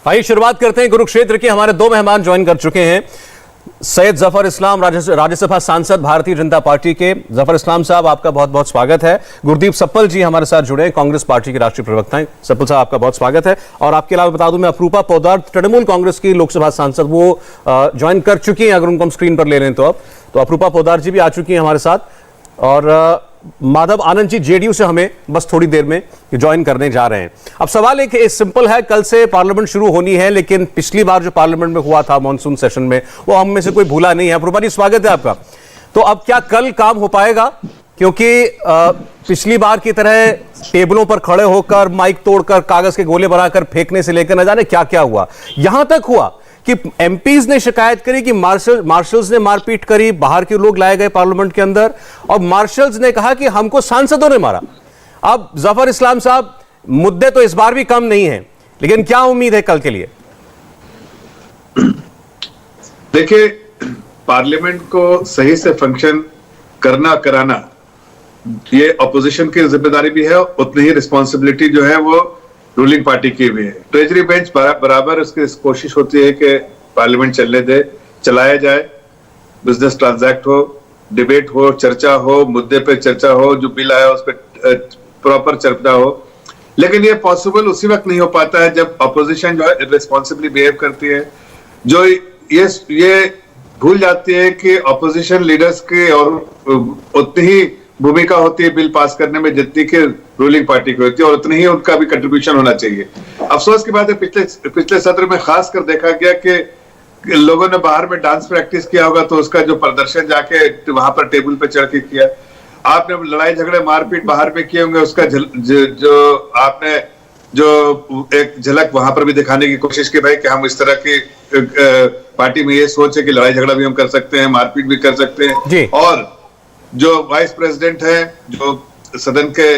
आइए शुरुआत करते हैं। कुरुक्षेत्र के हमारे दो मेहमान ज्वाइन कर चुके हैं। सैयद जफर इस्लाम, राज्यसभा सांसद भारतीय जनता पार्टी के। जफर इस्लाम साहब, आपका बहुत बहुत स्वागत है। गुरदीप सप्पल जी हमारे साथ जुड़े हैं, कांग्रेस पार्टी के राष्ट्रीय प्रवक्ता हैं। सप्पल साहब, आपका बहुत स्वागत है। और आपके अलावा बता दूं मैं, अप्रूपा पोद्दार, तृणमूल कांग्रेस की लोकसभा सांसद, वो ज्वाइन कर चुकी हैं। अगर उनको हम स्क्रीन पर ले लें तो अप्रूपा पोद्दार जी भी आ चुकी हैं हमारे साथ। और माधव आनंद जी जेडीयू से हमें बस थोड़ी देर में ज्वाइन करने जा रहे हैं। अब सवाल एक सिंपल है, कल से पार्लियामेंट शुरू होनी है, लेकिन पिछली बार जो पार्लियामेंट में हुआ था मॉनसून सेशन में, वो हम में से कोई भूला नहीं है। अप्रूपा जी, स्वागत है आपका। तो अब क्या कल काम हो पाएगा? क्योंकि पिछली बार की तरह टेबलों पर खड़े होकर माइक तोड़कर कागज के गोले बनाकर फेंकने से लेकर न जाने क्या क्या हुआ। यहां तक हुआ कि एमपीज ने शिकायत करी कि मार्शल्स ने मारपीट करी, बाहर के लोग लाए गए पार्लियामेंट के अंदर, और मार्शल्स ने कहा कि हमको सांसदों ने मारा। अब जफर इस्लाम साहब, मुद्दे तो इस बार भी कम नहीं है, लेकिन क्या उम्मीद है कल के लिए? देखिए, पार्लियामेंट को सही से फंक्शन कराना ये अपोजिशन की जिम्मेदारी भी है, उतनी ही रिस्पॉन्सिबिलिटी जो है वो रूलिंग पार्टी की भी है। ट्रेजरी बेंच बराबर उसकी कोशिश होती है कि पार्लियामेंट चलाया जाए, बिजनेस ट्रांजैक्ट हो, डिबेट हो, चर्चा हो, मुद्दे पे चर्चा हो, जो बिल आया उस पर प्रॉपर चर्चा हो। लेकिन ये पॉसिबल उसी वक्त नहीं हो पाता है जब अपोजिशन जो है इर्रेस्पॉन्सिबली बिहेव करती है, जो ये भूल जाती है कि अपोजिशन लीडर्स की और उतनी ही भूमिका होती है बिल पास करने में जितनी कि रूलिंग पार्टी की होती है, और उतनी ही उनका भी कंट्रीब्यूशन होना चाहिए। अफसोस की बात है, पिछले सत्र में खास कर देखा गया कि लोगों ने बाहर में डांस प्रैक्टिस किया होगा, तो उसका जो प्रदर्शन जाके वहां पर टेबल पे चढ़ के किया। आपने लड़ाई झगड़े मारपीट बाहर में किए होंगे, उसका जो आपने जो एक झलक वहां पर भी दिखाने की कोशिश की भाई कि हम इस तरह की पार्टी में ये सोच है कि लड़ाई झगड़ा भी हम कर सकते हैं, मारपीट भी कर सकते हैं। और जो वाइस प्रेसिडेंट है, जो सदन के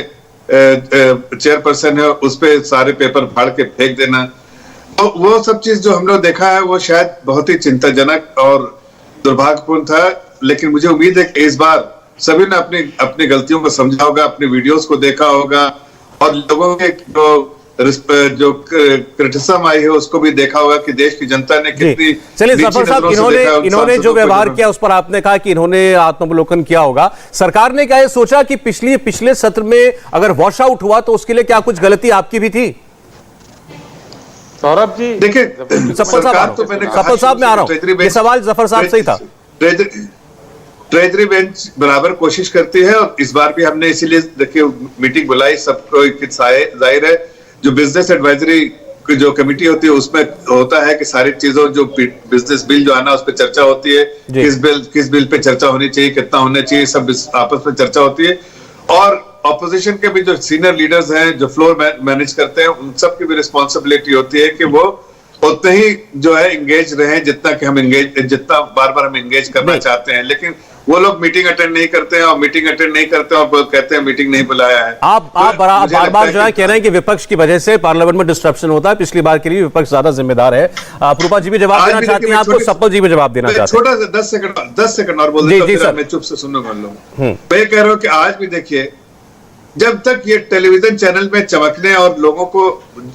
चेयरपर्सन है, उस पे सारे पेपर फाड़ के फेंक देना, तो वो सब चीज जो हम लोग देखा है वो शायद बहुत ही चिंताजनक और दुर्भाग्यपूर्ण था। लेकिन मुझे उम्मीद है कि इस बार सभी ने अपनी गलतियों को समझा होगा, अपने वीडियोस को देखा होगा, और लोगों के जो क्रिटिसिज्म आई है उसको भी देखा होगा कि देश की जनता ने कितनी। चलिए जफर साहब, इन्होंने जो व्यवहार किया उस पर आपने कहा कि इन्होंने आत्मावलोकन किया होगा। सरकार ने क्या ये सोचा कि पिछले सत्र में अगर वॉश आउट हुआ तो उसके लिए क्या कुछ गलती आपकी भी थी? सौरभ जी, देखिए, सरकार तो मैंने सफल साहब में आ रहा हूं, ये सवाल जफर साहब से ही था। ट्रेजरी बेंच बराबर कोशिश करती है, और इस बार भी हमने इसीलिए देखिए मीटिंग बुलाई। सबको जाहिर है जो बिजनेस एडवाइजरी की जो कमेटी होती है उसमें होता है कि सारी चीजों जो बिजनेस बिल जो आना उस पर चर्चा होती है, किस बिल पे चर्चा होनी चाहिए, कितना होना चाहिए, सब आपस में चर्चा होती है। और ऑपोजिशन के भी जो सीनियर लीडर्स हैं, जो फ्लोर मैनेज करते हैं, उन सब की भी रिस्पॉन्सिबिलिटी होती है कि वो उतने ही जो है एंगेज रहे जितना बार बार हम एंगेज करना चाहते हैं। लेकिन वो लोग मीटिंग अटेंड नहीं करते हैं, और कहते हैं मीटिंग नहीं बुलाया है। आप बार बार जो है कह रहे हैं कि विपक्ष की वजह से पार्लियामेंट में डिस्ट्रप्शन होता है। पिछली बार के लिए विपक्ष ज्यादा जिम्मेदार है। अप्रूपा जी भी जवाब देना चाहती हैं, आपको सप्पल जी भी जवाब देना चाहते हैं। छोटा सा 10 सेकंड और बोल देता, मैं चुप से सुनने वाला हूं। मैं कह रहा हूं कि आज भी देखिए, जब तक ये टेलीविजन चैनल में चमकने और लोगों को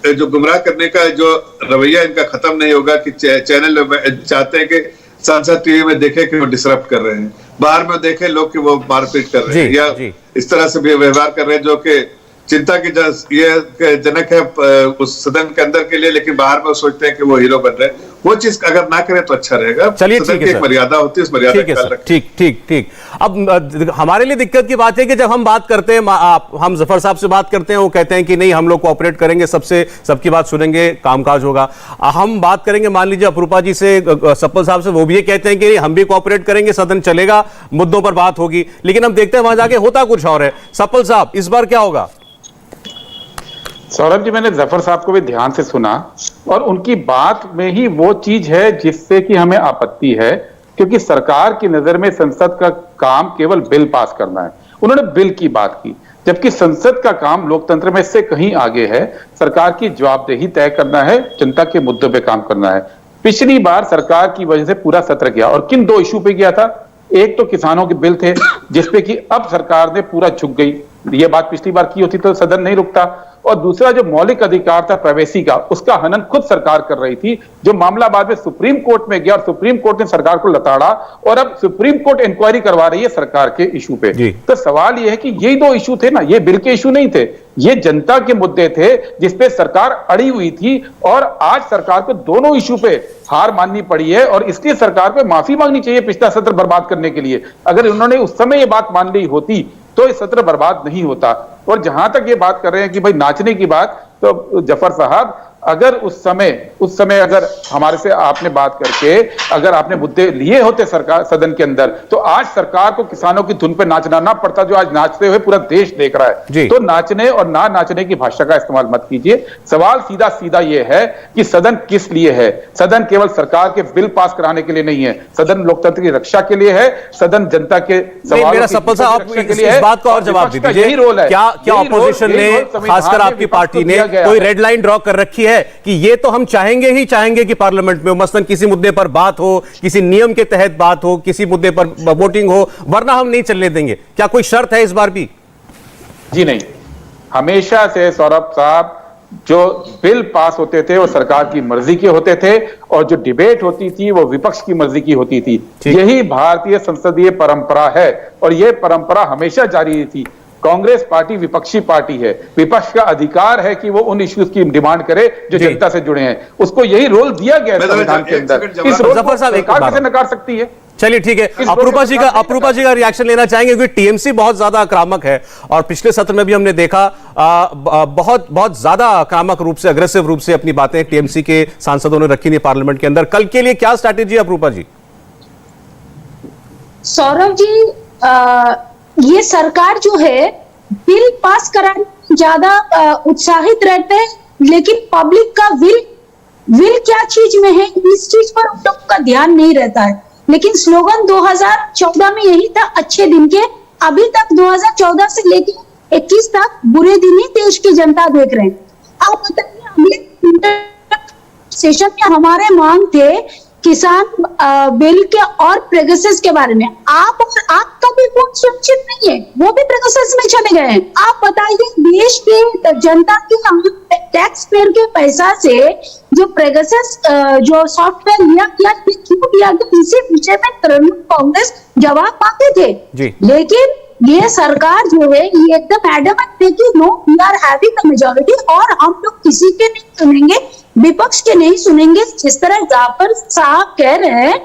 जो गुमराह करने का जो रवैया इनका खत्म नहीं होगा कि चैनल चाहते हैं कि सांसद टीवी में देखे कि वो डिसरप्ट कर रहे हैं, बाहर में देखे लोग कि वो मारपीट कर रहे हैं, या इस तरह से भी व्यवहार कर रहे हैं जो कि चिंता की ये जनक है उस सदन के अंदर के लिए, लेकिन बाहर में सोचते हैं कि वो हीरो बन रहे हैं। वो चीज अगर ना करें तो अच्छा रहेगा। चलिए, ठीक है, एक मर्यादा होती है, उस मर्यादा का ठीक। अब हमारे लिए दिक्कत की बात है कि जब हम बात करते हैं, हम जफर साहब से बात करते हैं, वो कहते हैं कि नहीं, हम लोग कोऑपरेट करेंगे, सबकी बात सुनेंगे, कामकाज होगा। हम बात करेंगे मान लीजिए अप्रूपा जी से, सप्पल साहब से, वो भी ये कहते हैं कि हम भी कोऑपरेट करेंगे, सदन चलेगा, मुद्दों पर बात होगी। लेकिन हम देखते हैं वहां जाके होता कुछ और है। सप्पल साहब, इस बार क्या होगा? सौरभ जी, मैंने जफर साहब को भी ध्यान से सुना, और उनकी बात में ही वो चीज है जिससे कि हमें आपत्ति है, क्योंकि सरकार की नजर में संसद का काम केवल बिल पास करना है। उन्होंने बिल की बात की, जबकि संसद का काम लोकतंत्र में इससे कहीं आगे है। सरकार की जवाबदेही तय करना है, जनता के मुद्दों पे काम करना है। पिछली बार सरकार की वजह से पूरा सत्र गया, और किन 2 इशू पे गया था? एक तो किसानों के बिल थे जिसपे कि अब सरकार ने पूरा झुक गई। ये बात पिछली बार की होती तो सदन नहीं रुकता। और दूसरा जो मौलिक अधिकार था प्राइवेसी का, उसका हनन खुद सरकार कर रही थी, जो मामला बाद में सुप्रीम कोर्ट में गया और सुप्रीम कोर्ट ने सरकार को लताड़ा और अब सुप्रीम कोर्ट इंक्वायरी करवा रही है सरकार के इशू पे। तो सवाल यह है कि यही दो इशू थे ना, ये बिल के इशू नहीं थे, ये जनता के मुद्दे थे जिसपे सरकार अड़ी हुई थी और आज सरकार को दोनों इशू पे हार माननी पड़ी है और इसलिए सरकार पे माफी मांगनी चाहिए पिछला सत्र बर्बाद करने के लिए। अगर उन्होंने उस समय ये बात मान ली होती तो ये सत्र बर्बाद नहीं होता। और जहां तक ये बात कर रहे हैं कि भाई नाचने की बात, तो जफर साहब अगर उस समय अगर हमारे से आपने बात करके अगर आपने मुद्दे लिए होते सरकार सदन के अंदर, तो आज सरकार को किसानों की धुन पे नाचना ना पड़ता, जो आज नाचते हुए पूरा देश देख रहा है। तो नाचने और ना नाचने की भाषा का इस्तेमाल मत कीजिए। सवाल सीधा सीधा ये है कि सदन किस लिए है? सदन केवल सरकार के बिल पास कराने के लिए नहीं है, सदन लोकतंत्र की रक्षा के लिए है, सदन जनता के सवालों की इस बात को और जवाब दीजिए। यही रोल है। क्या ऑपोजिशन ने, खासकर आपकी पार्टी ने कोई रेड लाइन ड्रॉ कर रखी है कि ये तो हम चाहेंगे कि पार्लियामेंट में मसलन किसी मुद्दे पर बात हो, किसी नियम के तहत बात हो, किसी मुद्दे पर वोटिंग हो, वरना हम नहीं चलने देंगे? क्या कोई शर्त है इस बार भी? जी नहीं, हमेशा से सौरभ साहब जो बिल पास होते थे वो सरकार की मर्जी के होते थे और जो डिबेट होती थी वो विपक्ष की मर्जी की होती थी। यही भारतीय संसदीय परंपरा है और यह परंपरा हमेशा जारी थी। कांग्रेस पार्टी विपक्षी पार्टी है, विपक्ष का अधिकार है कि वो उन इश्यूज की डिमांड करे जो जनता से जुड़े हैं। उसको यही रोल दिया गया है संविधान के अंदर। इस रोल को सरकार कैसे नकार सकती है? चलिए ठीक है, अपूर्वा जी का रिएक्शन लेना चाहेंगे क्योंकि टीएमसी बहुत ज्यादा आक्रामक है और पिछले सत्र में भी हमने देखा बहुत ज्यादा आक्रामक रूप से, अग्रेसिव रूप से अपनी बातें टीएमसी के सांसदों ने रखी थी पार्लियामेंट के अंदर। कल के लिए क्या स्ट्रैटेजी है अपूर्वा जी? सौरभ जी, ये सरकार जो है बिल पास कराने ज्यादा उत्साहित रहते हैं, लेकिन पब्लिक का विल क्या चीज में है इस चीज पर उन लोगों का ध्यान नहीं रहता है। लेकिन स्लोगन 2014 में यही था, अच्छे दिन के। अभी तक 2014 से लेकर 21 तक बुरे दिन ही देश की जनता देख रहे हैं। आप बताइए, अगले सेशन में हमारे मांग थे किसान बिल के और पेगासस के बारे में। आपका भी वोट सुरक्षित नहीं है, वो भी पेगासस में चले गए हैं। आप बताइए, देश के जनता के टैक्स पेयर के पैसा से जो पेगासस जो सॉफ्टवेयर लिया गया, क्यों लिया गया? इसी विषय में तृणमूल कांग्रेस जवाब मांगते थे, लेकिन ये सरकार जो है ये एकदम एडमंट है कि no, we are having the majority और हम लोग किसी के नहीं सुनेंगे, विपक्ष के नहीं सुनेंगे। जिस तरह जाफर साहब कह रहे हैं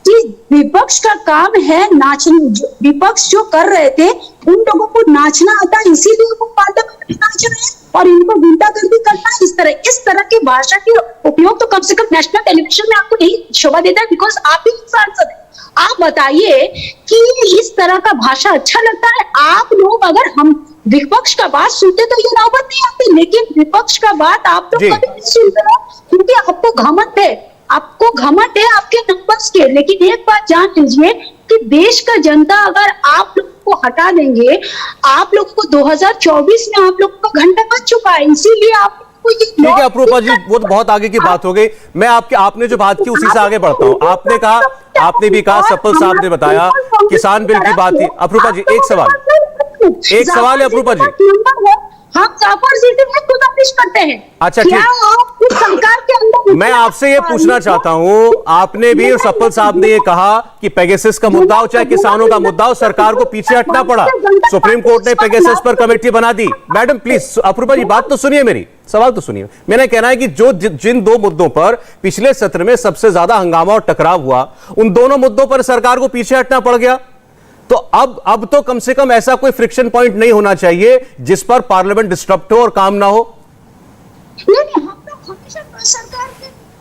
कि विपक्ष का काम है नाचना, विपक्ष जो कर रहे थे उन लोगों को नाचना आता है, इसीलिए वो पार्लियामेंट में नाच रहे हैं और इनको गुंडागर्दी करना है। इस तरह की भाषा के उपयोग तो कम से कम नेशनल टेलीविजन में आपको नहीं शोभा देता है, बिकॉज आप ही सांसद हैं। आप बताइए कि इस तरह का भाषा अच्छा लगता है? आप लोग अगर हम विपक्ष का बात सुनते तो ये नौबत नहीं आती, लेकिन विपक्ष का बात आप लोग कभी नहीं सुनते हो क्योंकि आपको घमंड है, आपके नंबर्स के। लेकिन एक बात जान लीजिए कि देश का जनता अगर आप लोग को हटा देंगे, आप लोग को 2024 में आप लोग का घंटा बज चुका है, इसीलिए आप ठीक है अपूर्वा जी, वो तो बहुत आगे की बात हो गई। मैं आपने जो बात की उसी से आगे बढ़ता हूं। आपने भी कहा, सप्पल साहब ने बताया, किसान बिल की बात थी। अपूर्वा जी, एक सवाल है अपूर्वा जी, हम जाफर जी से गुजारिश करते हैं। अच्छा ठीक, सरकार के अंदर मैं आपसे ये पूछना चाहता हूं, आपने भी और सप्पल साहब ने ये कहा कि पेगासस का मुद्दा हो चाहे किसानों का मुद्दा हो, सरकार को पीछे हटना पड़ा, सुप्रीम कोर्ट ने पेगासस पर कमेटी बना दी। मैडम प्लीज, अपूर्वा जी बात तो सुनिए, मेरी सवाल तो सुनिए। मैंने कहना है कि जिन दो मुद्दों पर पिछले सत्र में सबसे ज्यादा हंगामा और टकराव हुआ, उन दोनों मुद्दों पर सरकार को पीछे हटना पड़ गया, तो अब तो कम से कम ऐसा कोई फ्रिक्शन पॉइंट नहीं होना चाहिए जिस पर पार्लियामेंट डिस्टर्ब हो और काम ना हो। नहीं, हम लोग हमेशा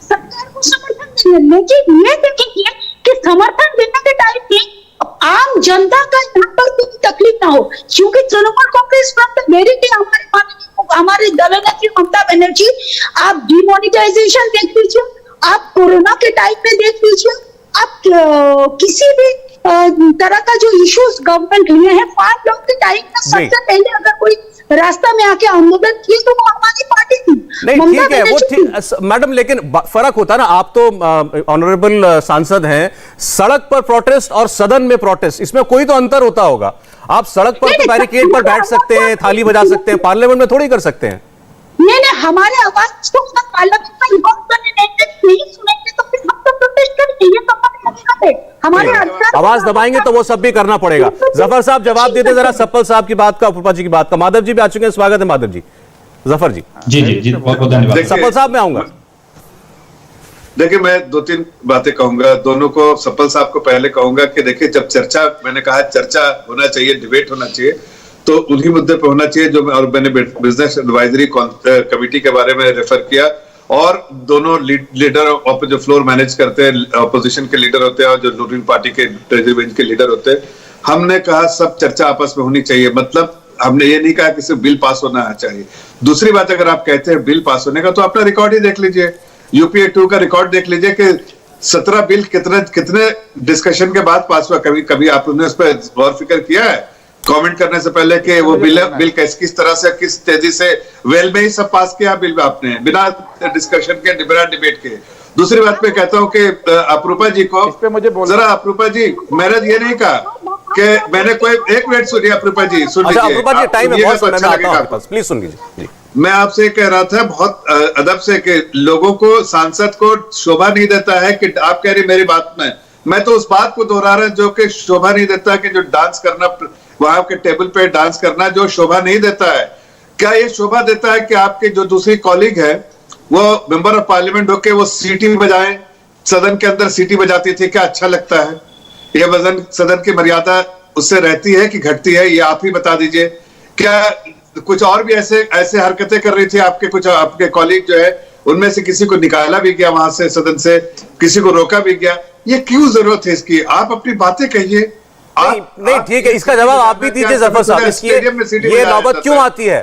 सरकार को समर्थन देंगे, लेकिन ये देखेंगे कि समर्थन देने के टाइम में आम जनता का यहाँ पर कोई तकलीफ ना हो, क्योंकि तृणमूल कांग्रेस हमारे दलनेत्री ममता बनर्जी, आप डिमोनेटाइजेशन देख लीजिए, आप कोरोना के टाइम में देख लीजिए, आप किसी भी तरह का जो इश्यूज गवर्नमेंट लिए हैं, 5 लोग के टाइम में सबसे पहले अगर कोई रास्ता में आके आंदोलन किए तो वो हमारी पार्टी थी। नहीं ठीक है, वो ठीक मैडम, लेकिन फर्क होता है ना, आप तो ऑनरेबल सांसद हैं, सड़क पर प्रोटेस्ट और सदन में प्रोटेस्ट, इसमें कोई तो अंतर होता होगा। आप सड़क पर तो बैरिकेड पर बैठ सकते हैं, थाली बजा सकते हैं, पार्लियामेंट में थोड़ी कर सकते हैं। हमारे आवाज को पार्लियामेंट में रिकॉर्ड करने नहीं सुनेंगे तो फिर हम तो प्रोटेस्ट करेंगे। ये तो हमारे हमारे अधिकार, आवाज दबाएंगे तो वो सब भी करना पड़ेगा। जफर साहब जवाब देते जरा सप्पल साहब की बात का, अपूर्वा जी की बात का। माधव जी भी आ चुके हैं, स्वागत है माधव जी। जफर जी जी बहुत बहुत धन्यवाद। सप्पल साहब मैं आऊंगा। देखिए, मैं 2-3 बातें कहूंगा। दोनों को, सप्पल साहब को पहले कहूंगा कि देखिए, जब चर्चा, मैंने कहा चर्चा होना चाहिए, डिबेट होना चाहिए, तो उन्हीं मुद्दे पे होना चाहिए जो, और मैंने बिजनेस एडवाइजरी कमेटी के बारे में रेफर किया, और दोनों लीडर जो फ्लोर मैनेज करते हैं, अपोजिशन के लीडर होते हैं और जो रूलिंग पार्टी के ट्रेजरी बेंच के लीडर होते हैं, हमने कहा सब चर्चा आपस में होनी चाहिए। मतलब हमने ये नहीं कहा कि सिर्फ बिल पास होना चाहिए। दूसरी बात, अगर आप कहते हैं बिल पास होने का, तो अपना रिकॉर्ड ही देख लीजिए, यूपीए 2 का रिकॉर्ड देख लीजिए कि 17 बिल कितने डिस्कशन के बाद पास हुआ। कभी आपने उस पर गौर फिक्र किया है कमेंट करने से पहले कि वो बिल किस तरह से, किस तेजी से, वेल में ही सब पास किया बिल आपने, बिना डिस्कशन के, बिना डिबेट के। दूसरी बात पे कहता हूं कि अपूर्वा जी को, जरा अपूर्वा जी, मैंने ये नहीं कहा कि मैंने कोई, एक मिनट सुनिए अपूर्वा जी, सुन लीजिए। अपूर्वा जी टाइम है बहुत, मैं आता हूं आपके पास, प्लीज सुन लीजिए। मैं आपसे कह रहा था बहुत अदब से कि लोगों को, सांसद को शोभा नहीं देता है कि आप कह रही मेरी बात में, मैं तो उस बात को दोहरा रहा हूं जो कि शोभा नहीं देता कि जो डांस करना, वहां के टेबल पे डांस करना जो शोभा नहीं देता है। क्या ये शोभा देता है कि आपके जो दूसरी कॉलीग है वो मेंबर ऑफ पार्लियामेंट होके वो सीटी बजाएं, सदन के अंदर सीटी बजाती थी, क्या अच्छा लगता है? ये वजन सदन की मर्यादा उससे रहती है कि घटती है, ये आप ही बता दीजिए। क्या कुछ और भी ऐसे हरकतें कर रही थी आपके, कुछ आपके कॉलीग जो है उनमें से किसी को निकाला भी गया वहां से, सदन से किसी को रोका भी गया? ये क्यों जरूरत है इसकी? आप अपनी बातें कहिए। नहीं ठीक है, इसका जवाब आप भी दीजिए जफर साहब। ये नौबत क्यों आती है?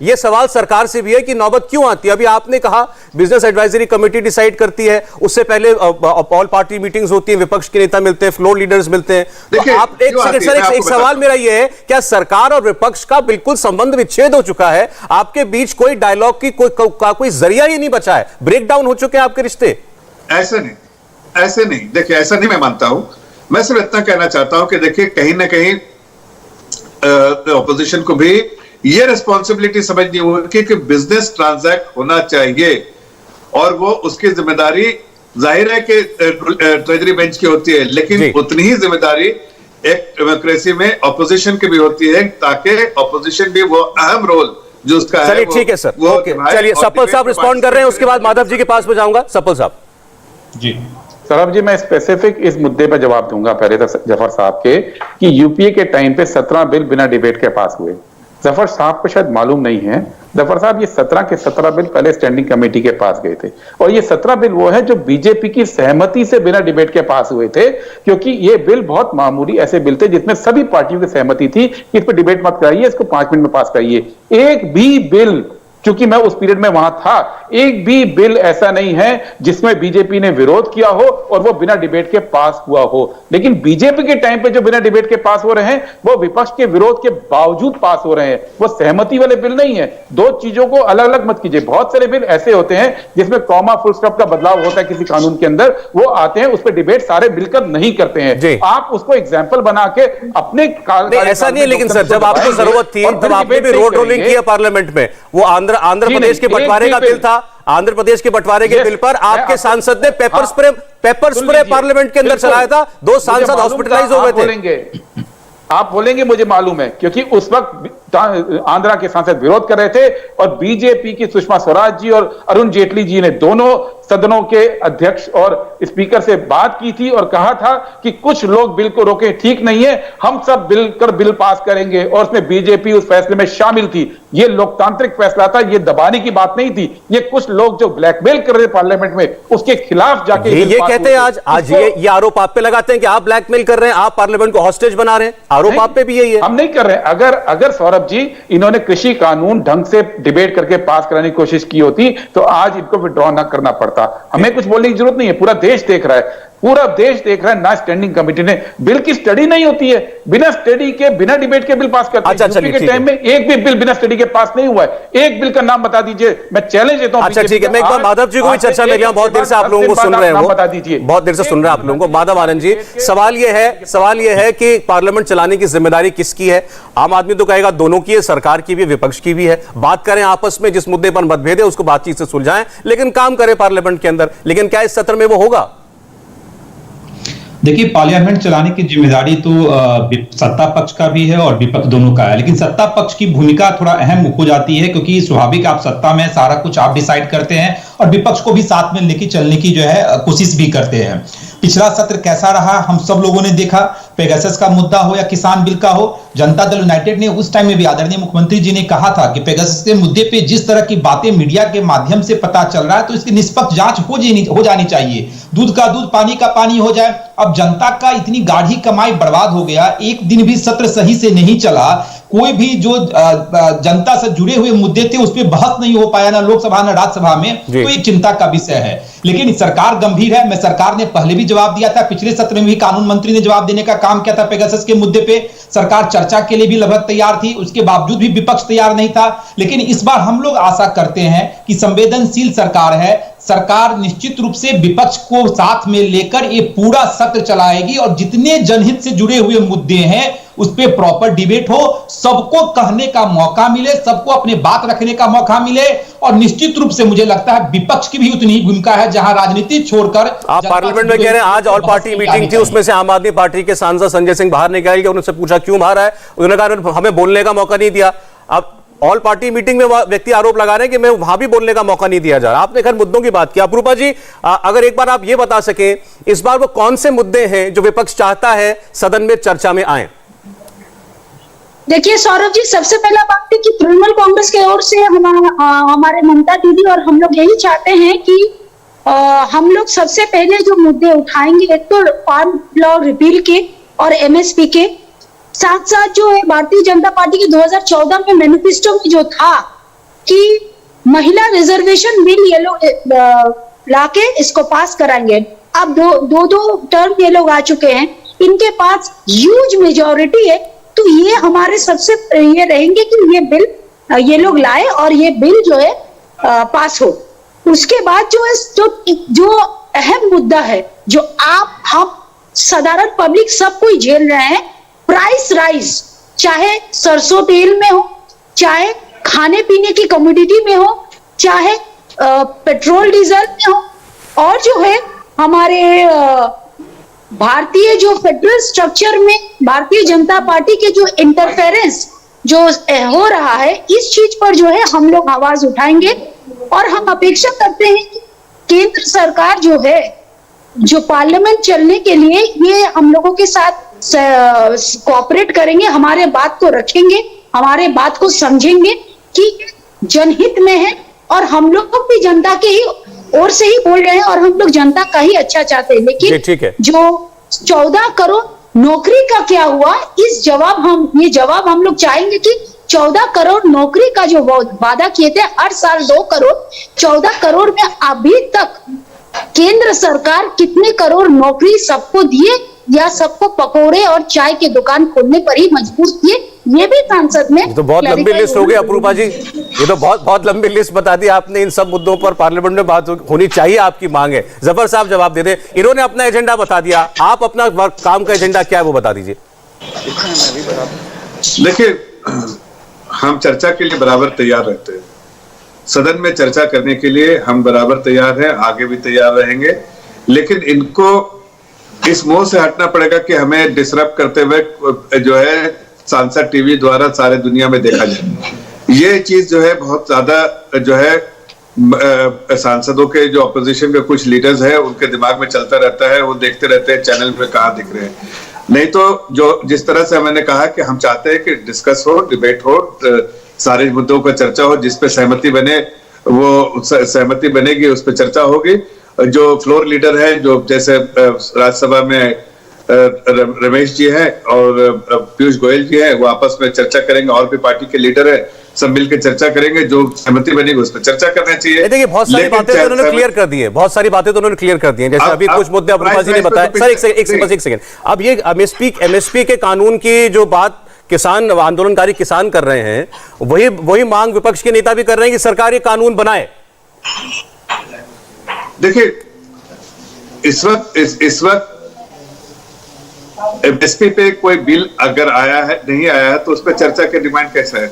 ये सवाल सरकार से भी है कि नौबत क्यों आती है? अभी आपने कहा बिजनेस एडवाइजरी कमेटी डिसाइड करती है, उससे पहले ऑल पार्टी मीटिंग्स होती हैं, विपक्ष के नेता मिलते हैं, फ्लोर लीडर्स मिलते हैं। तो आप एक सेकंड सर, एक सवाल मेरा ये है, क्या सरकार और विपक्ष का बिल्कुल संबंध विच्छेद हो चुका है? आपके बीच कोई डायलॉग की कोई जरिया ही नहीं बचा है? ब्रेक डाउन हो चुके हैं आपके रिश्ते? ऐसे नहीं, देखिए ऐसा नहीं मैं मानता हूं। मैं सिर्फ इतना कहना चाहता हूं कि देखिए, कहीं ना कहीं ऑपोजिशन को भी ये रिस्पॉन्सिबिलिटी समझनी होगी कि बिजनेस ट्रांजैक्ट होना चाहिए, और वो उसकी जिम्मेदारी जाहिर है कि ट्रेजरी बेंच की होती है, लेकिन उतनी ही जिम्मेदारी एक डेमोक्रेसी में ऑपोजिशन की भी होती है, ताकि ऑपोजिशन भी वो अहम रोल जो उसका है। ठीक है सर, ओके, चलिए सप्पल साहब रिस्पॉन्ड कर रहे हैं, उसके बाद माधव जी के पास में जाऊंगा। सप्पल साहब जी। सौरभ जी, मैं स्पेसिफिक इस मुद्दे पर जवाब दूंगा पहले तो जफर साहब के, कि यूपीए के टाइम पे 17 बिल बिना डिबेट के पास हुए। जफर साहब को शायद मालूम नहीं है, जफर साहब, ये 17 के 17 बिल पहले स्टैंडिंग कमेटी के पास गए थे, और ये 17 बिल वो है जो बीजेपी की सहमति से बिना डिबेट के पास हुए थे, क्योंकि ये बिल बहुत मामूली ऐसे बिल थे जिसमें सभी पार्टियों की सहमति थी कि इस पर डिबेट मत कराइए, इसको 5 मिनट में पास कराइए। एक भी बिल, क्योंकि मैं उस पीरियड में वहां था, एक भी बिल ऐसा नहीं है जिसमें बीजेपी ने विरोध किया हो और वो बिना डिबेट के पास हुआ हो। लेकिन बीजेपी के टाइम पे जो बिना डिबेट के पास हो रहे हैं वो विपक्ष के विरोध के बावजूद पास हो रहे हैं, वो सहमति वाले बिल नहीं है। दो चीजों को अलग अलग मत कीजिए। बहुत सारे बिल ऐसे होते हैं जिसमें कॉमा फुल स्टॉप का बदलाव होता है किसी कानून के अंदर, वो आते हैं, उस पर डिबेट सारे मिलकर नहीं करते हैं। आप उसको एग्जाम्पल बना के अपने ऐसा नहीं है, लेकिन सर जब आपको जरूरत थी तब आपने भी रोड रोलिंग किया पार्लियामेंट में। वो आंध्र प्रदेश के बंटवारे का बिल था, आंध्र प्रदेश के बंटवारे के बिल पर आपके सांसद ने पेपर स्प्रे पार्लियामेंट के अंदर चलाया था, 2 सांसद हॉस्पिटलाइज हो गए थे। आप बोलेंगे मुझे मालूम है, क्योंकि उस वक्त आंध्रा के सांसद विरोध कर रहे थे और बीजेपी की सुषमा स्वराज जी और अरुण जेटली जी ने दोनों सदनों के अध्यक्ष और स्पीकर से बात की थी और कहा था कि कुछ लोग बिल को रोके ठीक नहीं है, हम सब बिल पास करेंगे, और उसमें बीजेपी उस फैसले में शामिल थी। ये लोकतांत्रिक फैसला था, ये दबाने की बात नहीं थी। ये कुछ लोग जो ब्लैकमेल कर रहे थे पार्लियामेंट में, उसके खिलाफ जाके ये कहते हैं आज ये आरोप आप पे लगाते हैं कि आप ब्लैकमेल कर रहे हैं, आप पार्लियामेंट को हॉस्टेज बना रहे हैं। आरोप आप पे भी यही है। हम नहीं कर रहे हैं। अगर सौरभ जी इन्होंने कृषि कानून ढंग से डिबेट करके पास कराने की कोशिश की होती तो आज इनको विड्रॉ ना करना पड़ता। हमें कुछ बोलने की जरूरत नहीं है, पूरा देश देख रहा है। पूरा देश देख रहा है, ना स्टैंडिंग कमेटी ने बिल की स्टडी नहीं होती है, बिना स्टडी के बिना डिबेट के बिल पास करते हैं। अच्छा, यूपी के टाइम में एक भी बिल बिना स्टडी के पास नहीं हुआ है। एक बिल का नाम बता दीजिए, मैं चैलेंज देता हूं। अच्छा ठीक है, मैं एक बार माधव जी को भी चर्चा में लिया, बहुत देर से आप लोगों को सुन रहे हैं, बता दीजिए, बहुत देर से सुन रहे हैं आप लोगों को। माधव आनंद जी, सवाल यह है कि पार्लियामेंट चलाने की जिम्मेदारी किसकी है? आम आदमी तो कहेगा दोनों की है, सरकार की भी, विपक्ष की भी है। बात करें आपस में, जिस मुद्दे पर मतभेद है उसको बातचीत से सुलझाएं, लेकिन काम करें पार्लियामेंट के अंदर। लेकिन क्या इस सत्र में वो होगा? देखिए, पार्लियामेंट चलाने की जिम्मेदारी तो सत्ता पक्ष का भी है और विपक्ष दोनों का है, लेकिन सत्ता पक्ष की भूमिका थोड़ा अहम हो जाती है, क्योंकि स्वाभाविक आप सत्ता में सारा कुछ आप डिसाइड करते हैं और विपक्ष को भी साथ में लेके चलने की जो है कोशिश भी करते हैं। पिछला सत्र कैसा रहा हम सब लोगों ने देखा, पेगासस का मुद्दा हो या किसान बिल का हो, जनता दल यूनाइटेड ने उस टाइम में भी आदरणीय मुख्यमंत्री जी ने कहा था कि पेगासस के मुद्दे पे जिस तरह की बातें मीडिया के माध्यम से पता चल रहा है तो इसकी निष्पक्ष जांच हो जानी चाहिए, दूध का दूध पानी का पानी हो जाए। अब जनता का इतनी गाढ़ी कमाई बर्बाद हो गया, एक दिन भी सत्र सही से नहीं चला, कोई भी जो जनता से जुड़े हुए मुद्दे थे उस पर बहस नहीं हो पाया, ना लोकसभा ना राज्यसभा में, तो एक चिंता का विषय है। लेकिन सरकार गंभीर है, मैं सरकार ने पहले भी जवाब दिया था, पिछले सत्र में भी कानून मंत्री ने जवाब देने का काम किया था पेगासस के मुद्दे पे, सरकार चर्चा के लिए भी लगभग तैयार थी, उसके बावजूद भी विपक्ष तैयार नहीं था। लेकिन इस बार हम लोग आशा करते हैं कि संवेदनशील सरकार है, सरकार निश्चित रूप से विपक्ष को साथ में लेकर ये पूरा सत्र चलाएगी और जितने जनहित से जुड़े हुए मुद्दे हैं उस पर प्रॉपर डिबेट हो, सबको कहने का मौका मिले, सबको अपने बात रखने का मौका मिले। और निश्चित रूप से मुझे लगता है विपक्ष की भी उतनी ही भूमिका है, जहां राजनीति छोड़कर आप पार्लियामेंट में कह रहे हैं आज ऑल पार्टी मीटिंग थी, उसमें से आम आदमी पार्टी के सांसद संजय सिंह बाहर निकल गए, उनसे पूछा क्यों बाहर आए, उन्होंने कहा हमें बोलने का मौका नहीं दिया। अब ऑल पार्टी मीटिंग में व्यक्ति आरोप लगा रहे हैं कि मैं वहां भी बोलने का मौका नहीं दिया जा रहा। आपने खैर मुद्दों की बात की। अपरूपा जी, अगर एक बार आप ये बता सकें इस बार वो कौन से मुद्दे हैं जो विपक्ष चाहता है सदन में चर्चा में आए? देखिए सौरभ जी, सबसे पहला बात है कि तृणमूल कांग्रेस की ओर से हमारे ममता दीदी और हम लोग यही चाहते हैं कि हम लोग सबसे पहले जो मुद्दे उठाएंगे, एक तो फार्म लॉ रिपील के और एमएसपी के, साथ साथ जो है भारतीय जनता पार्टी की 2014 में मैनिफेस्टो में जो था कि महिला रिजर्वेशन बिल ये लोग लाके इसको पास कराएंगे। अब दो टर्म ये लोग आ चुके हैं, इनके पास ह्यूज मेजॉरिटी है, तो ये हमारे सबसे ये रहेंगे कि ये बिल ये लोग लाए और ये बिल जो है पास हो। उसके बाद जो है जो अहम मुद्दा है, जो हम साधारण पब्लिक सब कोई झेल रहे हैं, प्राइस राइज, चाहे सरसों तेल में हो, चाहे खाने पीने की कमोडिटी में हो, चाहे पेट्रोल डीजल में हो, और जो है हमारे भारतीय जो फेडरल स्ट्रक्चर में भारतीय जनता पार्टी के जो इंटरफेरेंस जो हो रहा है, इस चीज पर जो है हम लोग आवाज उठाएंगे। और हम अपेक्षा करते हैं कि केंद्र सरकार जो है, जो पार्लियामेंट चलने के लिए ये हम लोगों के साथ कोऑपरेट करेंगे, हमारे बात को रखेंगे, हमारे बात को समझेंगे कि जनहित में है, और हम लोग भी जनता के ही ओर से ही बोल रहे हैं और हम लोग जनता का ही अच्छा चाहते हैं। लेकिन जो 14 करोड़ नौकरी का क्या हुआ, ये जवाब हम लोग चाहेंगे कि 14 करोड़ नौकरी का जो वादा किए थे, हर साल 2 करोड़, 14 करोड़ में अभी तक केंद्र सरकार कितने करोड़ नौकरी सबको दिए या सबको पकोड़े और चाय की दुकान खोलने पर ही मजबूर किए, ये भी सांसद में तो बहुत लंबी लिस्ट हो गई अपरूपा जी, ये तो बहुत लंबी लिस्ट बता दी आपने। इन सब मुद्दों पर पार्लियामेंट में बात होनी चाहिए, आपकी मांग है। जफर साहब जवाब दे दे, इन्होंने अपना एजेंडा बता दिया, आप अपना काम का एजेंडा क्या है वो बता दीजिए। देखिए, हम चर्चा के लिए बराबर तैयार रहते हैं, सदन में चर्चा करने के लिए हम बराबर तैयार हैं, आगे भी तैयार रहेंगे, लेकिन इनको इस मोह से हटना पड़ेगा कि हमें डिसरप्ट करते हुए जो है सांसद टीवी द्वारा सारे दुनिया में देखा जाए। ये चीज जो है बहुत ज्यादा जो है सांसदों के जो अपोजिशन के कुछ लीडर्स हैं उनके दिमाग में चलता रहता है, वो देखते रहते हैं चैनल में कहाँ दिख रहे हैं। नहीं तो जो जिस तरह से मैंने कहा कि हम चाहते हैं कि डिस्कस हो, डिबेट हो, सारे मुद्दों पर चर्चा हो, जिसपे सहमति बने वो सहमति बनेगी, उस पर चर्चा होगी। जो फ्लोर लीडर है, जो जैसे राज्यसभा में रमेश जी हैं और पीयूष गोयल जी हैं, वो आपस में चर्चा करेंगे, और भी पार्टी के लीडर है सब मिलकर चर्चा करेंगे, जो सहमति बनेगी उस पर चर्चा करना चाहिए। देखिए बहुत सारी बातें तो उन्होंने क्लियर कर दी है, बहुत सारी बातें तो उन्होंने क्लियर कर दी हैं, जैसे अभी कुछ मुद्दे अब्दुल जी ने बताया। सर एक सेकंड, अब ये एमएसपी के कानून की जो बात किसान आंदोलनकारी किसान कर रहे हैं, वही मांग विपक्ष के नेता भी कर रहे हैं कि सरकार ये कानून बनाए। देखिए इस वक्त एमएसपी पे कोई बिल अगर आया है नहीं आया है तो उस पर चर्चा के डिमांड कैसा है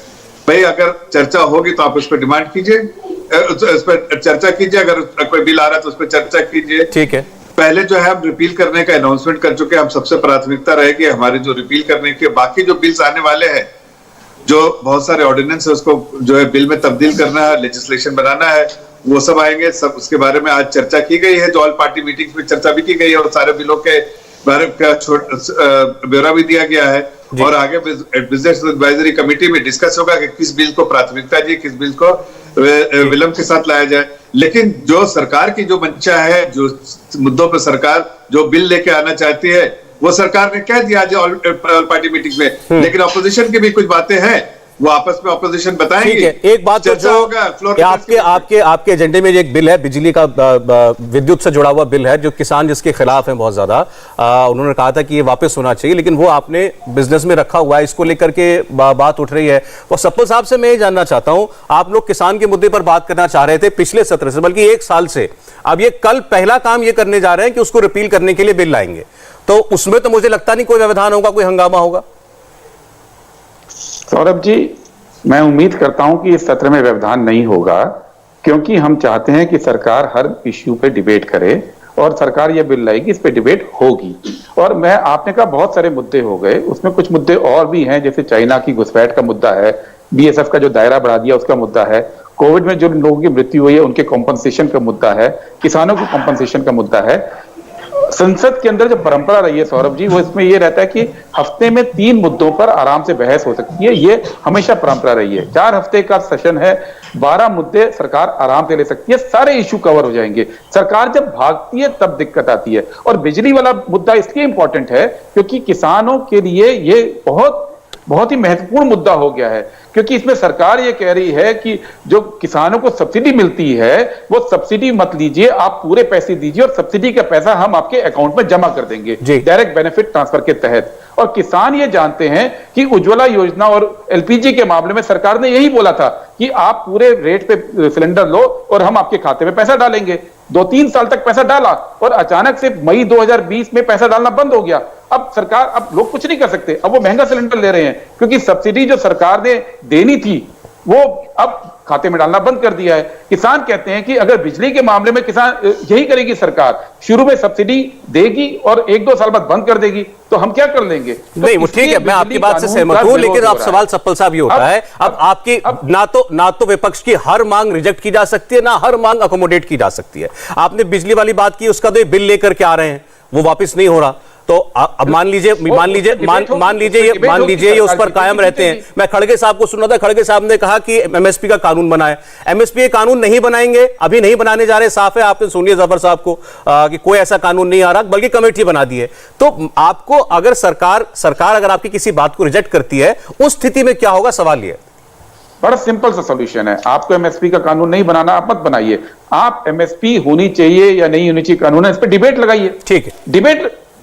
भाई? अगर चर्चा होगी तो आप उस पर डिमांड कीजिए, उस पर चर्चा कीजिए। अगर कोई बिल आ रहा है तो उस पर चर्चा कीजिए। ठीक है, पहले जो है हम रिपील करने का अनाउंसमेंट कर चुके हैं। हम सबसे प्राथमिकता रहेगी हमारे जो रिपील करने के बाकी जो बिल्स आने वाले हैं, जो बहुत सारे ऑर्डिनेंस है उसको जो है बिल में तब्दील करना है, लेजिस्लेशन बनाना है, वो सब आएंगे। सब उसके बारे में आज चर्चा की गई है, जो ऑल पार्टी मीटिंग्स में चर्चा भी की गई है और सारे बिलों के बारे का ब्यौरा भी दिया गया है। और आगे बिजनेस एडवाइजरी कमेटी में डिस्कस होगा कि किस बिल को प्राथमिकता दी, किस बिल को विलंब के साथ लाया जाए। लेकिन जो सरकार की जो मंशा है, जो मुद्दों पर सरकार जो बिल लेके आना चाहती है, वो सरकार ने कह दिया आज ऑल पार्टी मीटिंग में। लेकिन ऑपोजिशन की भी कुछ बातें हैं, वो आपस में ऑपोजिशन बताएंगे। ठीक है, एक बात तो जो आपके एजेंडे में एक बिल है, बिजली का विद्युत से जुड़ा हुआ बिल है, जो किसान जिसके खिलाफ है बहुत ज्यादा, उन्होंने कहा था कि ये वापस होना चाहिए, लेकिन वो आपने बिजनेस में रखा हुआ है, इसको लेकर के बात उठ रही है। और सप्पल साहब से मैं ये जानना चाहता हूं, आप लोग किसान के मुद्दे पर बात करना चाह रहे थे पिछले सत्र से, बल्कि 1 साल से। अब ये कल पहला काम ये करने जा रहे हैं कि उसको रिपील करने के लिए बिल लाएंगे, तो उसमें तो मुझे लगता नहीं कोई व्यवधान होगा, कोई हंगामा होगा। सौरभ जी, मैं उम्मीद करता हूं कि इस सत्र में व्यवधान नहीं होगा, क्योंकि हम चाहते हैं कि सरकार हर इश्यू पे डिबेट करे और सरकार ये बिल लाएगी, इस पे डिबेट होगी। और आपने कहा बहुत सारे मुद्दे हो गए, उसमें कुछ मुद्दे और भी हैं, जैसे चाइना की घुसपैठ का मुद्दा है, बीएसएफ का जो दायरा बढ़ा दिया उसका मुद्दा है, कोविड में जो लोगों की मृत्यु हुई है उनके कॉम्पनसेशन का मुद्दा है, किसानों के कॉम्पनसेशन का मुद्दा है। संसद के अंदर जो परंपरा रही है सौरभ जी, वो इसमें ये रहता है कि हफ्ते में 3 मुद्दों पर आराम से बहस हो सकती है, ये हमेशा परंपरा रही है। 4 हफ्ते का सेशन है, 12 मुद्दे सरकार आराम से ले सकती है, सारे इश्यू कवर हो जाएंगे। सरकार जब भागती है तब दिक्कत आती है। और बिजली वाला मुद्दा इसलिए इंपॉर्टेंट है क्योंकि किसानों के लिए ये बहुत ही महत्वपूर्ण मुद्दा हो गया है, क्योंकि इसमें सरकार ये कह रही है कि जो किसानों को सब्सिडी मिलती है वो सब्सिडी मत लीजिए, आप पूरे पैसे दीजिए और सब्सिडी का पैसा हम आपके अकाउंट में जमा कर देंगे डायरेक्ट बेनिफिट ट्रांसफर के तहत। और किसान ये जानते हैं कि उज्ज्वला योजना और एलपीजी के मामले में सरकार ने यही बोला था कि आप पूरे रेट पे सिलेंडर लो और हम आपके खाते में पैसा डालेंगे। 2-3 साल तक पैसा डाला और अचानक से मई 2020 में पैसा डालना बंद हो गया। अब लोग कुछ नहीं कर सकते, अब वो महंगा सिलेंडर ले रहे हैं क्योंकि सब्सिडी जो सरकार ने देनी थी वो अब खाते में डालना बंद कर दिया है। किसान कहते हैं कि अगर बिजली के मामले में किसान यही करेगी, सरकार शुरू में सब्सिडी देगी और 1-2 साल बाद बंद कर देगी, तो हम क्या कर लेंगे? नहीं, वो ठीक है, मैं आपकी बात से सहमत हूं, लेकिन अब सवाल सप्पल साहब ये होता है, अब आपकी ना तो विपक्ष की हर मांग रिजेक्ट की जा सकती है, ना हर मांग अकोमोडेट की जा सकती है। आपने बिजली वाली बात की, उसका तो बिल लेकर के आ रहे हैं, वो वापिस नहीं हो रहा, तो अब मान लीजिए ये उस पर कायम रहते हैं। मैं खड़गे साहब को सुन रहा था, खड़गे साहब ने कहा कि एमएसपी का कानून बनाए। एमएसपी का कानून नहीं बनाएंगे, अभी नहीं बनाने जा रहे, साफ है। आपने सुनिए जफर साहब को कि कोई ऐसा कानून नहीं आ रहा, बल्कि कमेटी बना दी है। तो आपको अगर सरकार अगर आपकी किसी बात को रिजेक्ट करती है, उस स्थिति में क्या होगा? सवाल ये बड़ा सिंपल सा सॉल्यूशन है। आपको एमएसपी का कानून नहीं बनाना, आप मत बनाइए। आप एमएसपी होनी चाहिए या नहीं होनी चाहिए कानून है, इस पर डिबेट लगाइए। ठीक है,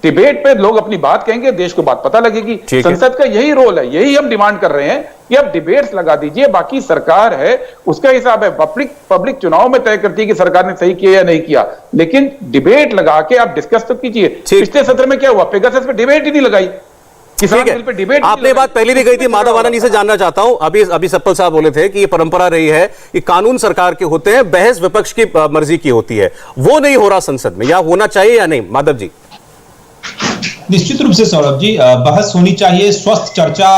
डिबेट पे लोग अपनी बात कहेंगे, देश को बात पता लगेगी। संसद का यही रोल है, यही हम डिमांड कर रहे हैं कि आप डिबेट्स लगा दीजिए। बाकी सरकार है, उसका हिसाब है, पब्लिक चुनाव में तय करती है कि सरकार ने सही किया या नहीं किया, लेकिन डिबेट लगा के आप डिस्कस तो कीजिए। पिछले सत्र में क्या हुआ? पेगासस पे डिबेट ही नहीं लगाई, किसान बिल पे डिबेट। आपने बात पहले भी कही थी, माधव आनंद जी से जानना चाहता हूं। अभी सप्पल साहब बोले थे कि ये परंपरा रही है कि कानून सरकार के होते हैं, बहस विपक्ष की मर्जी की होती है, वो नहीं हो रहा संसद में, या होना चाहिए या नहीं? माधव जी। निश्चित रूप से सौरभ जी, बहस होनी चाहिए, स्वस्थ चर्चा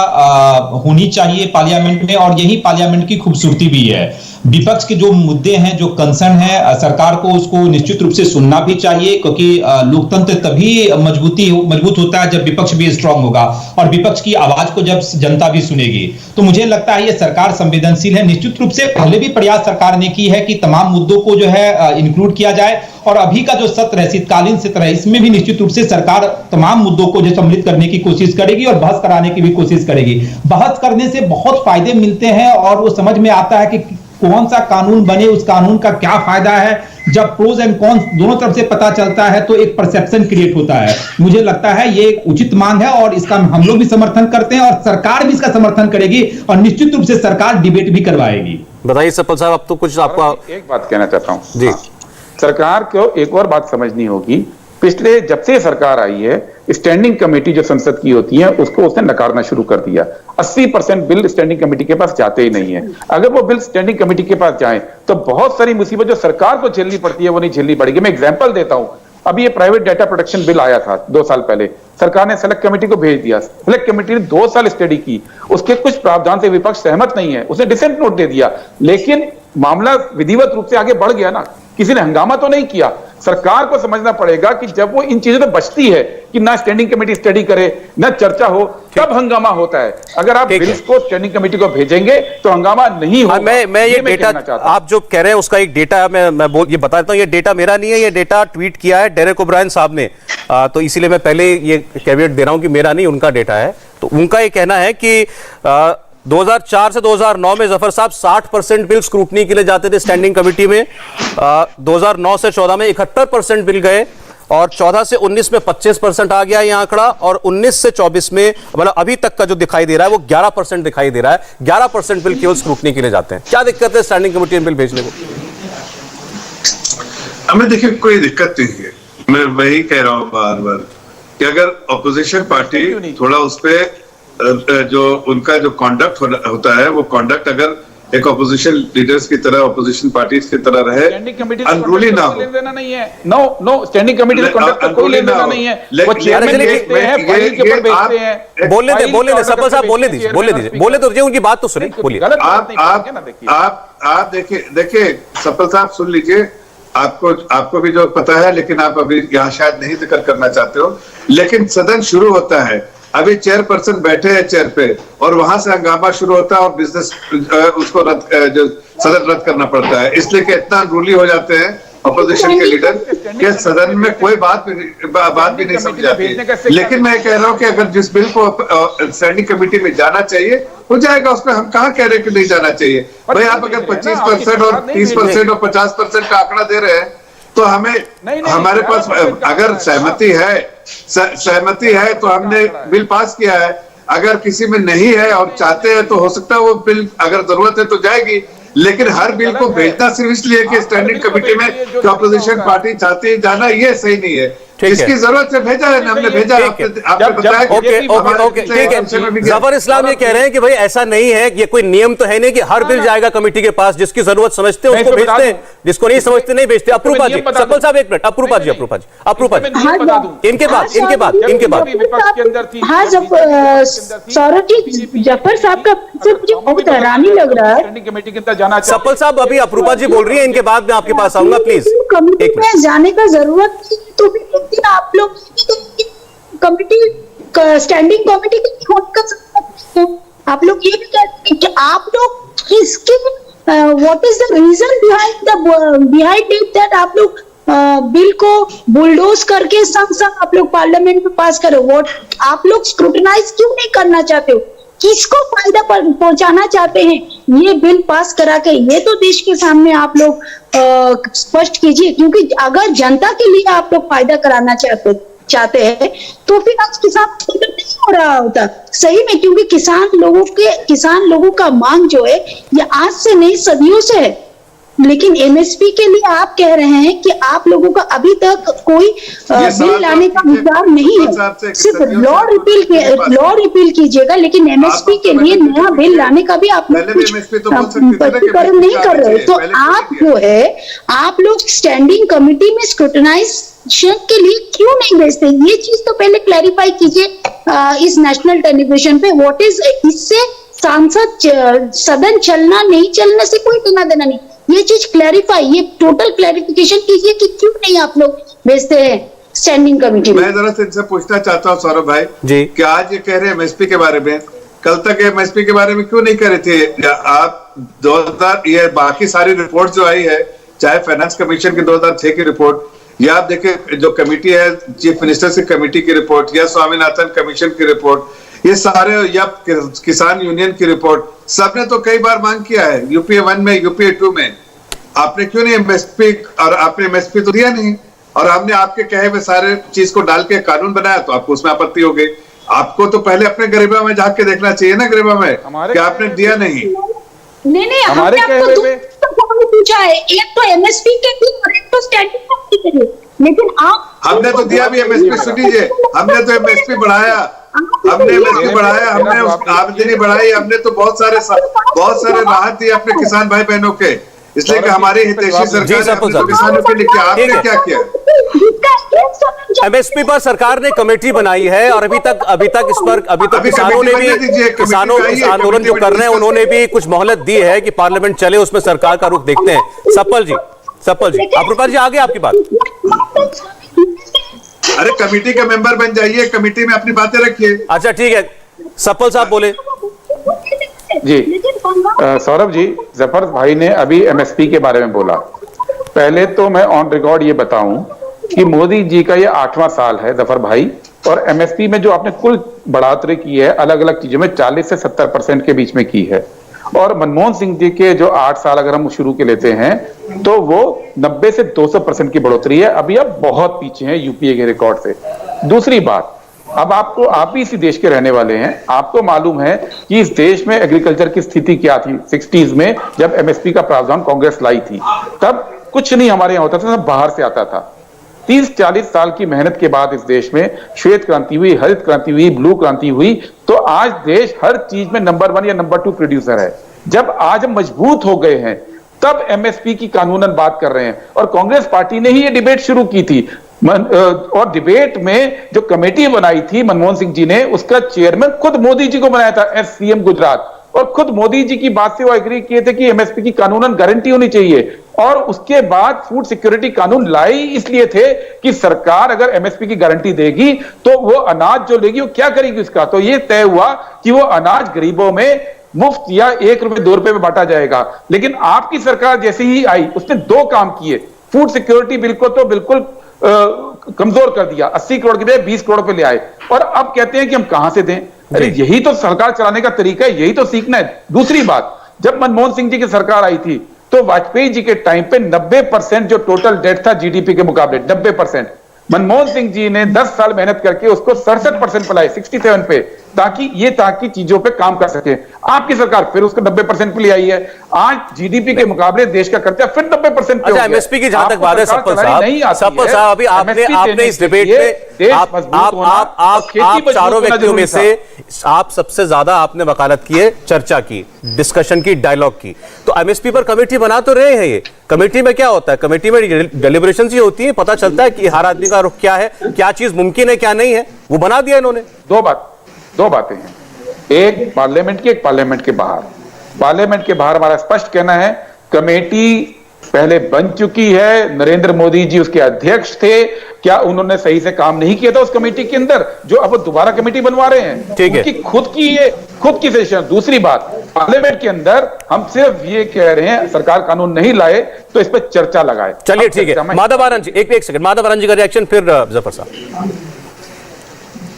होनी चाहिए पार्लियामेंट में, और यही पार्लियामेंट की खूबसूरती भी है। विपक्ष के जो मुद्दे हैं, जो कंसर्न है, सरकार को उसको निश्चित रूप से सुनना भी चाहिए, क्योंकि लोकतंत्र तभी मजबूत होता है जब विपक्ष भी स्ट्रांग होगा और विपक्ष की आवाज को जब जनता भी सुनेगी। तो मुझे लगता है ये सरकार संवेदनशील है। निश्चित रूप से पहले भी प्रयास सरकार ने की है कि तमाम मुद्दों को जो है इंक्लूड किया जाए, और अभी का जो सत्र है, शीतकालीन सत्र है, इसमें भी निश्चित रूप से सरकार तमाम मुद्दों को जो सम्मिलित करने की कोशिश करेगी और बहस कराने की भी कोशिश करेगी। बहस करने से बहुत फायदे मिलते हैं और वो समझ में आता है कि कौन सा कानून बने, उस कानून का क्या फायदा है। जब प्रोज एंड कॉन्स दोनों तरफ से पता चलता है तो एक परसेप्शन क्रिएट होता है। मुझे लगता है ये एक उचित मांग है और इसका हम लोग भी समर्थन करते हैं और सरकार भी इसका समर्थन करेगी और निश्चित रूप से सरकार डिबेट भी करवाएगी। बताइए सपल साहब, अब तो कुछ आपका एक बात कहना चाहता हूं जी। सरकार को एक और बात समझनी होगी। पिछले जब से सरकार आई है, स्टैंडिंग कमेटी जो संसद की होती है उसको उसने नकारना शुरू कर दिया। 80% बिल स्टैंडिंग कमेटी के पास जाते ही नहीं है। अगर वो बिल स्टैंडिंग कमेटी के पास जाएं तो बहुत सारी मुसीबत जो सरकार को झेलनी पड़ती है वो नहीं झेलनी पड़ेगी। मैं एग्जांपल देता हूं, अभी ये प्राइवेट डाटा प्रोटेक्शन बिल आया था 2 साल पहले, सरकार ने सेलेक्ट कमेटी को भेज दिया। सेलेक्ट कमेटी ने 2 साल स्टडी की, उसके कुछ प्रावधान से विपक्ष सहमत नहीं है, उसने डिसेंट नोट दे दिया, लेकिन मामला विधिवत रूप से आगे बढ़ गया ना, किसी ने हंगामा तो नहीं किया। सरकार को समझना पड़ेगा कि जब वो इन चीजों से बचती है कि ना स्टैंडिंग कमेटी स्टडी करे ना चर्चा हो, तब हंगामा होता है। अगर आप बिल्स को स्टैंडिंग कमेटी को भेजेंगे तो हंगामा नहीं होगा। मैं ये डेटा आप जो कह रहे हैं उसका एक डेटा मैं ये बता देता हूं। ये डेटा मेरा नहीं है, ये डेटा ट्वीट किया है डेरेक ओब्रायन साहब ने, तो इसीलिए मैं पहले ये कैविएट दे रहा हूं कि मेरा नहीं, उनका डेटा है। तो उनका ये कहना है कि 2004 से 2009 में जफर साहब 60% बिल स्क्रूटनी के लिए जाते थे स्टैंडिंग कमेटी में। 2009 से 14 में 71% बिल गए और 14 से 19 में 25% आ गया ये आंकड़ा, और 19 से 24 में मतलब अभी तक का जो दिखाई दे रहा है वो 11% दिखाई दे रहा है। 11% बिल केवल स्क्रूटनी के लिए जाते हैं। क्या दिक्कत है स्टैंडिंग कमेटी में बिल भेजने को? हमें देखिए कोई दिक्कत नहीं है। मैं वही कह रहा हूं बार बार कि अगर ऑपोजिशन पार्टी थोड़ा उस पर जो उनका जो कॉन्डक्ट होता है वो कॉन्डक्ट अगर एक ऑपोजिशन लीडर्स की तरह, ऑपोजिशन पार्टीज की तरह रहे, अनरूली ना हो। लेना नहीं है। नो स्टैंडिंग कमेटी से कॉन्डक्ट का कोई लेना नहीं है। वो चेयरमैन देखते हैं, फाइल के ऊपर भेजते हैं। बोलने दे सपल साहब, बोलने दीजिए बोले तो उनकी बात तो सुनिए, बोलिए। आप देखिए सपल साहब सुन लीजिए, आपको भी जो पता है, लेकिन आप अभी यहाँ शायद नहीं जिक्र करना चाहते हो, लेकिन सदन शुरू होता है, अभी चेयरपर्सन बैठे हैं चेयर पे और वहां से हंगामा शुरू होता है और बिजनेस उसको जो सदन रद्द करना पड़ता है, इसलिए कि इतना अनरूली हो जाते हैं अपोजिशन के लीडर के सदन में कोई बात भी नहीं समझ जाती। लेकिन मैं कह रहा हूं कि अगर जिस बिल को स्टैंडिंग कमेटी में जाना चाहिए हो जाएगा, उसमें हम कहाँ कह रहे हैं कि नहीं जाना चाहिए। भाई आप अगर 25% और 30% और 50% का आंकड़ा दे रहे हैं तो हमें हमारे पास अगर सहमति है तो हमने बिल पास किया है। अगर किसी में नहीं है और चाहते हैं तो हो सकता है वो बिल अगर जरूरत है तो जाएगी, लेकिन हर बिल को भेजना सिर्फ इसलिए कि स्टैंडिंग कमेटी में अपोजिशन पार्टी चाहती है जाना, ये सही नहीं है। इसकी जरूरत से भेजा है, हमने भेजा। आपने बताया ओके ठीक है। जफर इस्लाम ये कह रहे हैं कि भाई ऐसा नहीं है, ये कोई नियम तो है नहीं कि हर बिल जाएगा कमेटी के पास, जिसकी जरूरत समझते हैं उसको भेजते हैं, जिसको नहीं समझते नहीं भेजते। अप्रूपा जी, सपल साहब एक मिनट, अप्रूपा जी इनके बाद हाँ, सौरभ जी, जफर साहब का मुझे बहुत हैरानी लग रहा है। सपल साहब अभी अप्रूपा जी बोल रही है, इनके बाद मैं आपके पास आऊंगा, प्लीज। कमेटी में जाने का जरूरत नहीं तो भी आप लोग कमेटी स्टैंडिंग कमेटी की आप लोग ये भी कहते हैं कि आप लोग इसके what is the reason behind it that आप लोग बिल को बुलडोज करके संग आप लोग पार्लियामेंट में पास करो। व्हाट आप लोग स्क्रूटनाइज क्यों नहीं करना चाहते हो? किसको फायदा पहुंचाना चाहते हैं ये बिल पास करा के? ये तो देश के सामने आप लोग स्पष्ट कीजिए, क्योंकि अगर जनता के लिए आप लोग फायदा कराना चाहते हैं तो फिर आज किसान नहीं हो रहा होता सही में, क्योंकि किसान लोगों का मांग जो है ये आज से नहीं सदियों से है। लेकिन एमएसपी के लिए आप कह रहे हैं कि आप लोगों का अभी तक कोई बिल लाने का विचार नहीं है, सिर्फ लॉ रिपील कीजिएगा, लेकिन एमएसपी के लिए नया बिल लाने का भी आप लोग कुछ स्पष्टीकरण नहीं कर रहे। तो आप जो है आप लोग स्टैंडिंग कमेटी में स्क्रूटनाइजेशन के लिए क्यों नहीं भेजते? ये चीज तो पहले क्लैरिफाई कीजिए इस नेशनल टेलीविजन पे। व्हाट इज इससे सांसद सदन चलना नहीं चलने से कोई लेना देना नहीं। ये चीज क्लैरिफाई, ये टोटल क्लैरिफिकेशन कीजिए कि क्यों नहीं आप लोग भेजते हैं स्टैंडिंग कमेटी में। मैं जरा से इनसे पूछना चाहता हूँ सौरभ भाई जी, कि आज ये कह रहे हैं एमएसपी के बारे में, कल तक एमएसपी के बारे में क्यों नहीं कह रहे थे? आप 2000 ये बाकी सारी रिपोर्ट जो आई है, चाहे फाइनेंस कमीशन की 2006 की रिपोर्ट, या आप देखें जो कमेटी है चीफ मिनिस्टर से कमेटी की रिपोर्ट, या स्वामीनाथन कमीशन की रिपोर्ट, ये सारे, या किसान यूनियन की रिपोर्ट, सबने तो कई बार मांग किया है यूपीए 1 में, यूपीए 2 में। आपने क्यों नहीं एमएसपी, और आपने एमएसपी तो दिया नहीं, और हमने आपके कहे हुए सारे चीज को डाल के कानून बनाया तो आपको उसमें आपत्ति हो गई। आपको तो पहले अपने गरीबा में झांक के देखना चाहिए ना, गरीबा में कि आपने दिया नहीं। नहीं, हमने आपको दो पूछा है, एक तो एमएसपी के लिए और एक तो स्टैंडिंग कमेटी के लिए, लेकिन आप हमने तो दिया भी एमएसपी, सुनिए, हमने तो एमएसपी बढ़ाया, हमने एमएसपी बढ़ाया, हमने आमदनी बढ़ाई, हमने तो बहुत सारे राहत दी अपने किसान भाई बहनों के, इसलिए कि हमारी हितैषी सरकार है, हमने तो किसानों के लिए किया। आपने क्या किया? एमएसपी पर सरकार ने कमेटी बनाई है और अभी तक इस पर किसानों ने भी, किसानों इस आंदोलन जो कर रहे हैं उन्होंने भी कुछ मोहलत दी है कि पार्लियामेंट चले, उसमें सरकार का रुख देखते हैं। सप्पल जी, अप्रूपा जी, आगे आपकी बात। अरे कमेटी का मेंबर बन जाइए, कमेटी में अपनी बातें रखिए। अच्छा ठीक है, सप्पल साहब बोले। जी, सौरभ जी, जफर भाई ने अभी एमएसपी के बारे में बोला। पहले तो मैं ऑन रिकॉर्ड ये बताऊं कि मोदी जी का ये 8वां साल है जफर भाई, और एमएसपी में जो आपने कुल बढ़ोतरी की है अलग अलग चीजों में 40 से 70% के बीच में की है, और मनमोहन सिंह जी के जो 8 साल अगर हम शुरू के लेते हैं तो वो 90 से 200% की बढ़ोतरी है। अभी आप बहुत पीछे हैं यूपीए के रिकॉर्ड से। दूसरी बात, अब आप भी इसी देश के रहने वाले हैं, आपको मालूम है कि इस देश में एग्रीकल्चर की स्थिति क्या थी 60s में, जब एमएसपी का प्रावधान कांग्रेस लाई थी। तब कुछ नहीं हमारे यहाँ होता था, सब बाहर से आता था। 30-40 साल की मेहनत के बाद इस देश में श्वेत क्रांति हुई, हरित क्रांति हुई, ब्लू क्रांति हुई, तो आज देश हर चीज में नंबर 1 या नंबर 2 प्रोड्यूसर है। जब आज हम मजबूत हो गए हैं तब एमएसपी की कानूनन बात कर रहे हैं, और कांग्रेस पार्टी ने ही ये डिबेट शुरू की थी। और डिबेट में जो कमेटी बनाई थी मनमोहन सिंह जी ने, उसका चेयरमैन खुद मोदी जी को बनाया था, एस सीएम गुजरात, और खुद मोदी जी की बात से वो एग्री किए थे कि एमएसपी की कानूनन गारंटी होनी चाहिए। और उसके बाद फूड सिक्योरिटी कानून लाई इसलिए थे कि सरकार अगर एमएसपी की गारंटी देगी तो वो अनाज जो लेगी वो क्या करेगी उसका। तो ये तय हुआ कि वो अनाज गरीबों में मुफ्त या 1 रुपए 2 रुपए में बांटा जाएगा। लेकिन आपकी सरकार जैसे ही आई उसने 2 काम किए। फूड सिक्योरिटी बिल को तो बिल्कुल कमजोर कर दिया, 80 करोड़ के बजाय 20 करोड़ पे ले आए, और अब कहते हैं कि हम कहां से दें। अरे यही तो सरकार चलाने का तरीका है, यही तो सीखना है। दूसरी बात, जब मनमोहन सिंह जी की सरकार आई थी तो वाजपेयी जी के टाइम पे 90% जो टोटल डेट था जीडीपी के मुकाबले 90%, मनमोहन सिंह जी ने 10 साल मेहनत करके उसको 67% पे लाए, 67 पे, ताकि चीजों पे काम कर सके। आपकी सरकार फिर उसको 90% पे ले आई है। आज जीडीपी के मुकाबले देश का खर्चा फिर 90% पे हो गया। एमएसपी की जहां तक बात है सप्पल साहब, अभी आपने इस डिबेट में आप चारों व्यक्तियों में से आप सबसे ज्यादा आपने वकालत की है, चर्चा की, डिस्कशन की, डायलॉग की। तो एमएसपी पर कमेटी बना तो रहे हैं, ये कमेटी में क्या होता है? कमेटी में डेलिब्रेशंस ही होती है, पता चलता है कि हर आदमी का रुख क्या है, क्या चीज मुमकिन है क्या नहीं है, वो बना दिया इन्होंने। दो बातें हैं, एक पार्लियामेंट की, एक पार्लियामेंट के बाहर। पार्लियामेंट के बाहर हमारा स्पष्ट कहना है कमेटी पहले बन चुकी है, नरेंद्र मोदी जी उसके अध्यक्ष थे, क्या उन्होंने सही से काम नहीं किया था उस कमेटी के अंदर जो अब दोबारा कमेटी बनवा रहे हैं? ठीक है, खुद की सजेशन। दूसरी बात, पार्लियामेंट के अंदर हम सिर्फ ये कह रहे हैं सरकार कानून नहीं लाए तो इस पर चर्चा लगाए। चलिए ठीक है, माधव आनंद जी, एक सेकंड, माधव आनंद जी का रिएक्शन, फिर जफर साहब।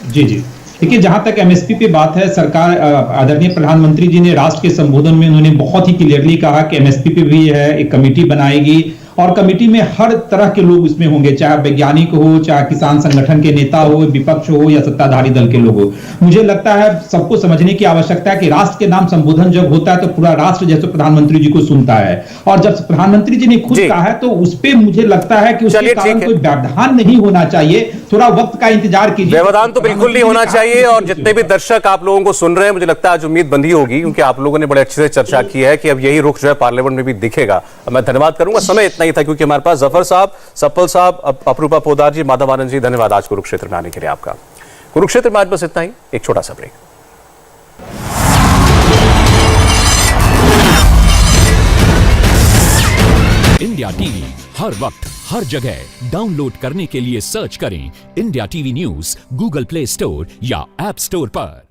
जी देखिए, जहां तक एमएसपी पे बात है, सरकार, आदरणीय प्रधानमंत्री जी ने राष्ट्र के संबोधन में उन्होंने बहुत ही क्लियरली कहा कि एमएसपी पे भी है एक कमेटी बनाएगी, और कमेटी में हर तरह के लोग उसमें होंगे, चाहे वैज्ञानिक हो, चाहे किसान संगठन के नेता हो, विपक्ष हो या सत्ताधारी दल के लोग हो। मुझे लगता है सबको समझने की आवश्यकता है कि राष्ट्र के नाम संबोधन जब होता है तो पूरा राष्ट्र जैसे प्रधानमंत्री जी को सुनता है, और जब प्रधानमंत्री जी ने खुद कहा है तो उस पर मुझे लगता है कि उसके कारण कोई व्यवधान नहीं होना चाहिए, थोड़ा वक्त का इंतजार कीजिए। व्यवधान तो बिल्कुल नहीं होना चाहिए, और जितने भी दर्शक आप लोगों को सुन रहे हैं, मुझे लगता है आज उम्मीद बंधी होगी, क्योंकि आप लोगों ने बड़े अच्छे से चर्चा की है कि अब यही रुख जो है पार्लियामेंट में भी दिखेगा। मैं धन्यवाद करूंगा, समय इतना ही था क्योंकि हमारे पास जफर साहब, सप्पल साहब, अप्रूपा पोद्दार जी, माधव आनंद जी, धन्यवाद आज कुरुक्षेत्र में आने के लिए आपका। कुरुक्षेत्र में आज बस इतना ही, एक छोटा सा ब्रेक। इंडिया टीवी हर वक्त हर जगह डाउनलोड करने के लिए सर्च करें India TV news Google play store या ऐप स्टोर पर।